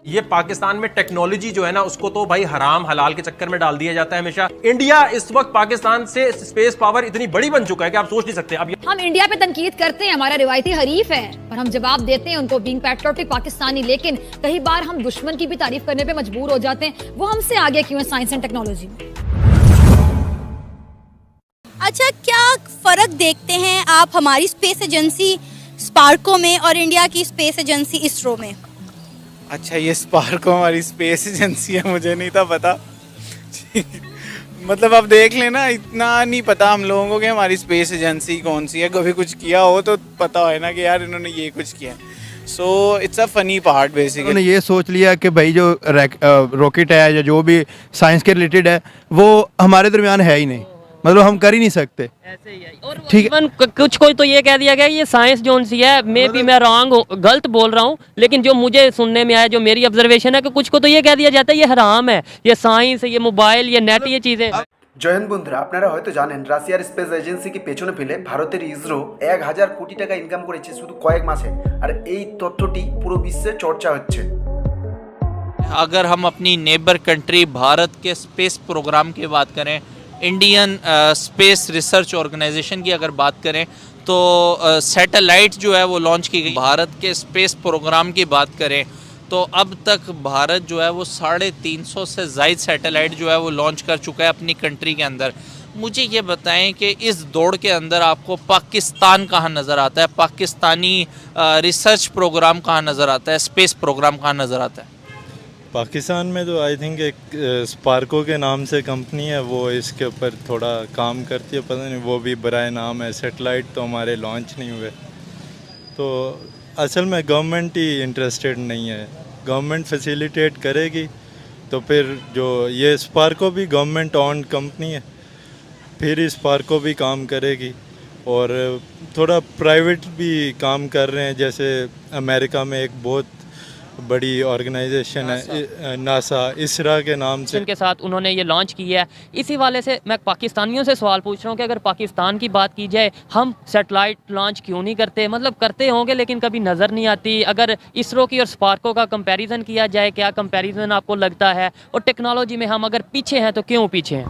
ये पाकिस्तान में टेक्नोलॉजी जो है ना, उसको तो भाई हराम हलाल के चक्कर में डाल दिया जाता है हमेशा। इंडिया इस वक्त पाकिस्तान से स्पेस पावर इतनी बड़ी बन चुका है कि आप सोच नहीं सकते। अब हम इंडिया पे तनकीद करते हैं, हमारा रिवायती हरीफ है, और हम जवाब देते हैं उनको बीइंग पैट्रियोटिक पाकिस्तानी, लेकिन कई बार हम दुश्मन की भी तारीफ करने पे मजबूर हो जाते हैं। वो हमसे आगे क्यों है साइंस एंड टेक्नोलॉजी में? अच्छा, क्या फर्क देखते हैं आप हमारी स्पेस एजेंसी स्पार्को में और इंडिया की स्पेस एजेंसी इसरो में? अच्छा, ये स्पार्को हमारी स्पेस एजेंसी है, मुझे नहीं था पता। मतलब आप देख लेना, इतना नहीं पता हम लोगों को कि हमारी स्पेस एजेंसी कौन सी है। कभी कुछ किया हो तो पता है ना कि यार इन्होंने ये कुछ किया। So it's a funny part basically. उन्होंने ये सोच लिया कि भाई जो रॉकेट है या जो भी साइंस के रिलेटेड है वो हमारे दरमियान है ही नहीं, मतलब हम कर ही नहीं सकते। ऐसे ही है। और ठीक है, कुछ कोई तो ये कह दिया गया ये साइंस जोन सी है, मे भी मैं रॉन्ग गलत बोल रहा हूँ, लेकिन जो मुझे सुनने में आया, जो मेरी ऑब्जर्वेशन है, कि कुछ को तो ये कह दिया जाता है ये हराम है, ये साइंस, ये मोबाइल, ये नेट, ये चीजें। জয়েন বন্ধুরা, আপনারা হয়তো জানেন রাশিয়ার স্পেস এজেন্সিকে পেছনে ফেলে ভারতের ইসরো 1000 কোটি টাকা ইনকাম করেছে শুধু কয়েক মাসে। আর এই তথ্যটি পুরো বিশ্বে চর্চা হচ্ছে। अगर हम अपनी नेबर कंट्री भारत के स्पेस प्रोग्राम की बात करें, इंडियन स्पेस रिसर्च ऑर्गेनाइजेशन की अगर बात करें, तो सैटेलाइट जो है वो लॉन्च की गई। भारत के स्पेस प्रोग्राम की बात करें तो अब तक भारत जो है वो 350 से ज़ायद सैटेलाइट जो है वो लॉन्च कर चुका है अपनी कंट्री के अंदर। मुझे ये बताएं कि इस दौड़ के अंदर आपको पाकिस्तान कहाँ नज़र आता है, पाकिस्तानी रिसर्च प्रोग्राम कहाँ नज़र आता है, स्पेस प्रोग्राम कहाँ नज़र आता है? पाकिस्तान में तो आई थिंक एक स्पार्को के नाम से कंपनी है, वो इसके ऊपर थोड़ा काम करती है, पता नहीं वो भी बराए नाम है। सैटेलाइट तो हमारे लॉन्च नहीं हुए, तो असल में गवर्नमेंट ही इंटरेस्टेड नहीं है। गवर्नमेंट फैसिलिटेट करेगी तो फिर जो ये स्पार्को भी गवर्नमेंट ऑन कंपनी है, फिर स्पार्को भी काम करेगी। और थोड़ा प्राइवेट भी काम कर रहे हैं, जैसे अमेरिका में एक बहुत बड़ी ऑर्गेनाइजेशन है नासा, इसरा के नाम से, उनके साथ उन्होंने ये लॉन्च किया है। इसी वाले से मैं पाकिस्तानियों से सवाल पूछ रहा हूँ कि अगर पाकिस्तान की बात की जाए, हम सैटेलाइट लॉन्च क्यों नहीं करते? मतलब करते होंगे लेकिन कभी नज़र नहीं आती। अगर इसरो की और स्पार्को का कंपैरिजन किया जाए, क्या कंपैरिजन आपको लगता है? और टेक्नोलॉजी में हम अगर पीछे हैं तो क्यों पीछे हैं?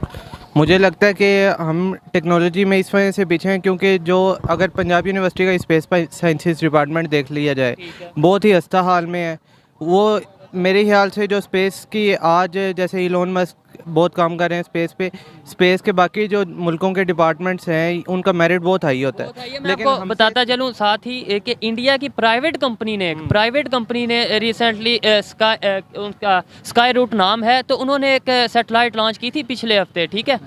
मुझे लगता है कि हम टेक्नोलॉजी में इस वजह से पीछे हैं क्योंकि जो अगर पंजाब यूनिवर्सिटी का स्पेस साइंसेस डिपार्टमेंट देख लिया जाए, बहुत ही खस्ता हाल में है। वो मेरे ख्याल से जो स्पेस की आज जैसे इलोन मस्क बहुत काम कर रहे हैं स्पेस पे, स्पेस के बाकी जो मुल्कों के डिपार्टमेंट्स हैं उनका मेरिट बहुत हाई होता है। लेकिन आपको बताता चलूँ साथ ही कि इंडिया की प्राइवेट कंपनी ने रिसेंटली स्काई रूट नाम है, तो उन्होंने एक सैटेलाइट लॉन्च की थी पिछले हफ्ते, ठीक है,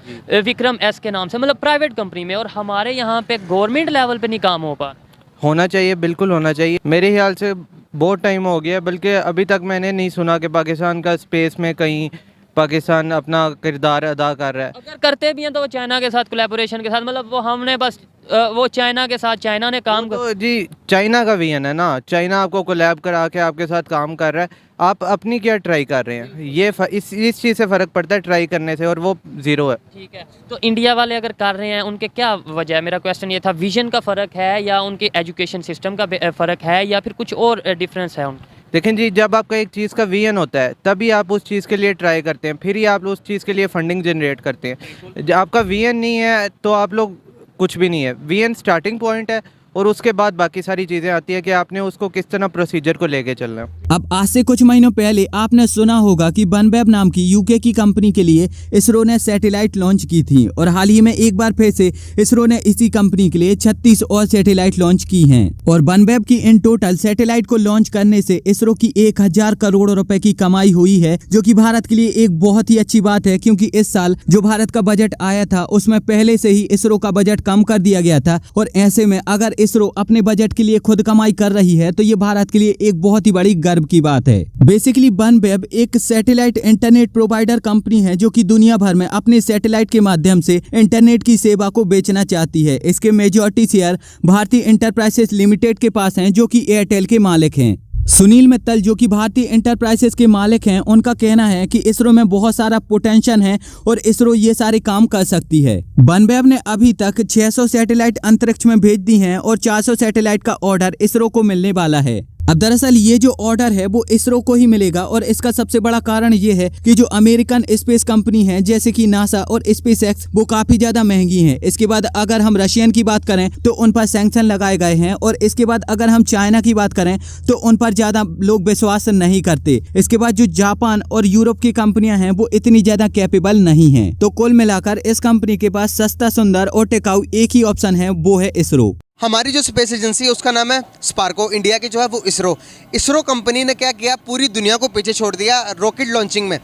विक्रम एस के नाम से, मतलब प्राइवेट कंपनी में। और हमारे यहाँ पे गवर्नमेंट लेवल पे नहीं काम हो पा। होना चाहिए, बिल्कुल होना चाहिए। मेरे ख्याल से बहुत टाइम हो गया, बल्कि अभी तक मैंने नहीं सुना कि पाकिस्तान का स्पेस में कहीं पाकिस्तान अपना किरदार अदा कर रहा है। अगर करते भी हैं तो वो चाइना के साथ कोलैबोरेशन के साथ, मतलब वो हमने बस वो चाइना के साथ, चाइना ने काम तो जी चाइना का विजन है ना, चाइना आपको कोलैब करा के आपके साथ काम कर रहा है, आप अपनी क्या ट्राई कर रहे हैं? ये इस चीज़ से फ़र्क पड़ता है ट्राई करने से, और वो ज़ीरो है। ठीक है, तो इंडिया वाले अगर कर रहे हैं उनके क्या वजह है? मेरा क्वेश्चन ये था, विजन का फ़र्क है या उनके एजुकेशन सिस्टम का फ़र्क है या फिर कुछ और डिफरेंस है उनका? देखें जी, जब आपका एक चीज़ का विजन होता है तभी आप उस चीज़ के लिए ट्राई करते हैं, फिर ही आप उस चीज़ के लिए फंडिंग जनरेट करते हैं। जब आपका विजन नहीं है तो आप लोग कुछ भी नहीं है। विजन स्टार्टिंग पॉइंट है और उसके बाद बाकी सारी चीज़ें आती है कि आपने उसको किस तरह प्रोसीजर को लेके चलना है। अब आज से कुछ महीनों पहले आपने सुना होगा कि बनवेब नाम की यूके की कंपनी के लिए इसरो ने सैटेलाइट लॉन्च की थी, और हाल ही में एक बार फिर से इसरो ने इसी कंपनी के लिए 36 और सैटेलाइट लॉन्च की हैं। और बनवेब की इन टोटल सैटेलाइट को लॉन्च करने से इसरो की 1000 करोड़ रुपए की कमाई हुई है, जो कि भारत के लिए एक बहुत ही अच्छी बात है, क्योंकि इस साल जो भारत का बजट आया था उसमें पहले से ही इसरो का बजट कम कर दिया गया था। और ऐसे में अगर इसरो अपने बजट के लिए खुद कमाई कर रही है तो ये भारत के लिए एक बहुत ही बड़ी गर्व की बात है। बेसिकली बनवेब एक सैटेलाइट इंटरनेट प्रोवाइडर कंपनी है जो कि दुनिया भर में अपने सैटेलाइट के माध्यम से इंटरनेट की सेवा को बेचना चाहती है। इसके मेजॉरिटी शेयर भारतीय इंटरप्राइजेस लिमिटेड के पास हैं, जो कि एयरटेल के मालिक हैं। सुनील मित्तल, जो कि भारतीय इंटरप्राइजेस के मालिक हैं, उनका कहना है कि इसरो में बहुत सारा पोटेंशियल है और इसरो ये सारे काम कर सकती है। बनवेब ने अभी तक 600 सैटेलाइट अंतरिक्ष में भेज दी हैं और 400 सैटेलाइट का ऑर्डर इसरो को मिलने वाला है। अब दरअसल ये जो ऑर्डर है वो इसरो को ही मिलेगा और इसका सबसे बड़ा कारण ये है कि जो अमेरिकन स्पेस कंपनी है जैसे कि नासा और स्पेस एक्स वो काफी ज्यादा महंगी हैं। इसके बाद अगर हम रशियन की बात करें तो उन पर सैंक्शन लगाए गए हैं और इसके बाद अगर हम चाइना की बात करें तो उन पर ज्यादा लोग विश्वास नहीं करते। इसके बाद जो जापान और यूरोप की कंपनियां हैं वो इतनी ज्यादा कैपेबल नहीं है। तो कुल मिलाकर इस कंपनी के पास सस्ता, सुंदर और टिकाऊ एक ही ऑप्शन है, वो है इसरो। हमारी जो स्पेस एजेंसी है उसका नाम है स्पार्को, इंडिया की जो है वो इसरो कंपनी ने क्या किया, पूरी दुनिया को पीछे छोड़ दिया रॉकेट लॉन्चिंग में।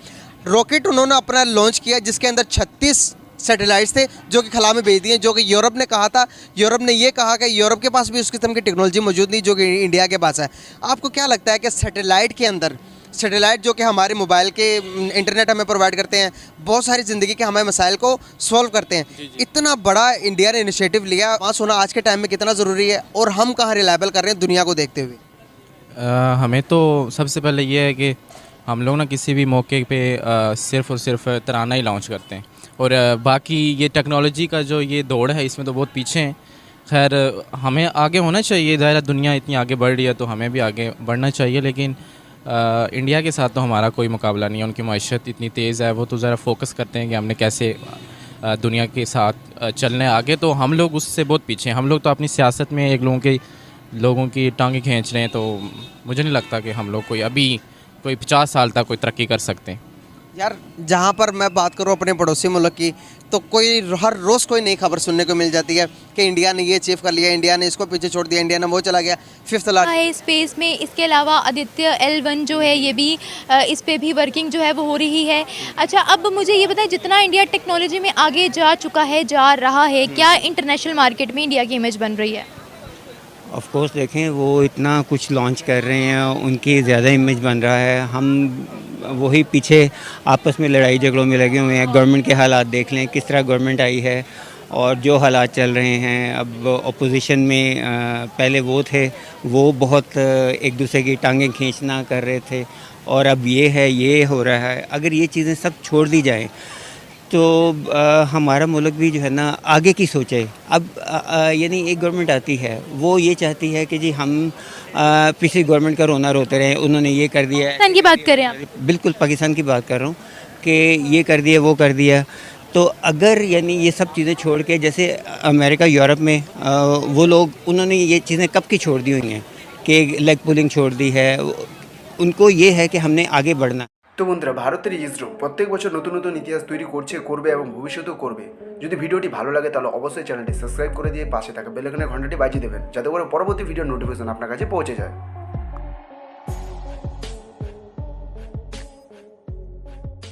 रॉकेट उन्होंने अपना लॉन्च किया जिसके अंदर 36 सैटेलाइट्स थे जो कि खला में भेज दिए, जो कि यूरोप ने कहा था। यूरोप ने ये कहा कि यूरोप के पास भी उस किस्म की टेक्नोलॉजी मौजूद नहीं जो कि इंडिया के पास है। आपको क्या लगता है कि सैटेलाइट के अंदर, सैटेलाइट जो कि हमारे मोबाइल के इंटरनेट हमें प्रोवाइड करते हैं, बहुत सारी ज़िंदगी के हमारे मसाइल को सॉल्व करते हैं, इतना बड़ा इंडिया ने इनिशिएटिव लिया, वहाँ होना आज के टाइम में कितना ज़रूरी है और हम कहाँ रिलायबल कर रहे हैं दुनिया को देखते हुए? हमें तो सबसे पहले ये है कि हम लोग ना किसी भी मौके पे सिर्फ़ और सिर्फ तराना ही लॉन्च करते हैं और बाकी ये टेक्नोलॉजी का जो ये दौड़ है इसमें तो बहुत पीछे हैं। खैर हमें आगे होना चाहिए, ज़ाहिर दुनिया इतनी आगे बढ़ रही है तो हमें भी आगे बढ़ना चाहिए, लेकिन इंडिया के साथ तो हमारा कोई मुकाबला नहीं है। उनकी माशत इतनी तेज़ है, वो तो ज़रा फोकस करते हैं कि हमने कैसे दुनिया के साथ चलना है आगे, तो हम लोग उससे बहुत पीछे हैं। हम लोग तो अपनी सियासत में एक लोगों की टांगें खींच रहे हैं, तो मुझे नहीं लगता कि हम लोग कोई 50 साल तक कोई तरक्की कर सकते हैं। यार जहाँ पर मैं बात करूँ अपने पड़ोसी मुल्क की, तो हर रोज़ कोई नई खबर सुनने को मिल जाती है कि इंडिया ने ये अचीव कर लिया, इंडिया ने इसको पीछे छोड़ दिया, इंडिया ने वो चला गया 5th लार्ज है स्पेस में। इसके अलावा आदित्य L1 जो है ये भी इस पे भी वर्किंग जो है वो हो रही है। अच्छा, अब मुझे ये बताएं, जितना इंडिया टेक्नोलॉजी में आगे जा चुका है, जा रहा है, क्या इंटरनेशनल मार्केट में इंडिया की इमेज बन रही है? ऑफ कोर्स देखें, वो इतना कुछ लॉन्च कर रहे हैं, उनकी ज़्यादा इमेज बन रहा है। हम वही पीछे आपस में लड़ाई झगड़ों में लगे हुए हैं। गवर्नमेंट के हालात देख लें, किस तरह गवर्नमेंट आई है और जो हालात चल रहे हैं। अब अपोजिशन में पहले वो थे, वो बहुत एक दूसरे की टांगें खींचना कर रहे थे, और अब ये हो रहा है। अगर ये चीज़ें सब छोड़ दी जाएँ तो हमारा मुल्क भी जो है ना आगे की सोचे। अब यानी एक गवर्नमेंट आती है, वो ये चाहती है कि जी हम पिछली गवर्नमेंट का रोना रोते रहे, उन्होंने ये कर दिया। पाकिस्तान की बात करें आप? बिल्कुल पाकिस्तान की बात कर रहा हूँ कि ये कर दिया, वो कर दिया। तो अगर यानी ये सब चीज़ें छोड़ के, जैसे अमेरिका यूरोप में वो लोग, उन्होंने ये चीज़ें कब की छोड़ दी हुई हैं कि लेग पुलिंग छोड़ दी है। उनको ये है कि हमने आगे बढ़ना। তো বন্ধুরা, ভারতের ইসরো প্রত্যেক বছর নতুন নতুন ইতিহাস তৈরি করবে এবং ভবিষ্যতেও করবে। যদি ভিডিওটি ভালো লাগে তাহলে অবশ্যই চ্যানেলটি সাবস্ক্রাইব করে দিয়ে পাশে থাকা বেল আইকনের ঘন্টাটি বাজিয়ে দেবেন, যাতে করে পরবর্তী ভিডিওর নোটিফিকেশন আপনার কাছে পৌঁছে যায়।